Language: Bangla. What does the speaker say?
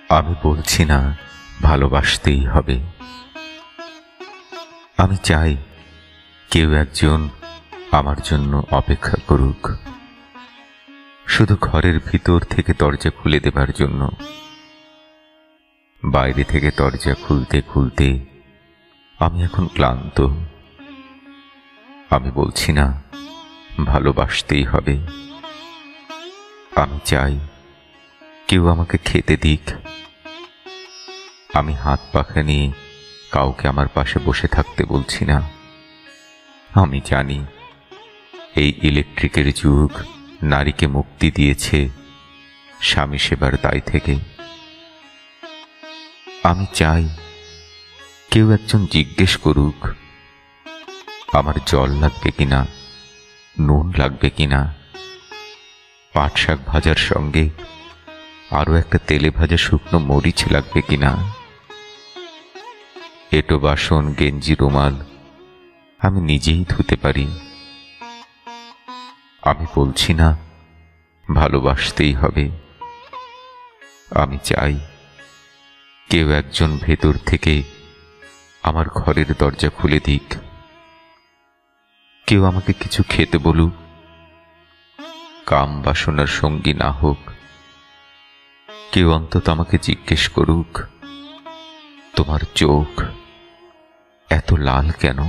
আমি বলছি না ভালোবাসতেই হবে। আমি চাই কেউ একজন আমার জন্য অপেক্ষা করুক, শুধু ঘরের ভিতর থেকে দরজা খুলে দেবার জন্য। বাইরে থেকে দরজা খুলতে খুলতে আমি এখন ক্লান্ত। আমি বলছি না ভালোবাসতেই হবে। আমি চাই কেউ আমাকে খেতে দিক। আমি হাত পাখা নিয়ে কাউকে আমার পাশে বসে থাকতে বলছি না। আমি জানি এই ইলেকট্রিকের যুগ নারীকে মুক্তি দিয়েছে স্বামী সেবার দায় থেকে। আমি চাই কেউ একজন জিজ্ঞেস করুক আমার জল লাগবে কিনা, নুন লাগবে কিনা, পাট শাক ভাজার সঙ্গে আরো একটা তেলে ভাজা শুকনো মরিচ লাগবে কিনা। এটো বাসন গেঞ্জি রুমাল আমি নিজেই ধুতে পারি। আমি বলছি না ভালোবাসতেই হবে। আমি চাই কেউ একজন ভেতর থেকে আমার ঘরের দরজা খুলে দিক। কেউ আমাকে কিছু খেতে বলুক, কাম বাসনার সঙ্গী না হোক। কেউ অন্তত আমাকে জিজ্ঞেস করুক তোমার চোখ এত লাল কেন।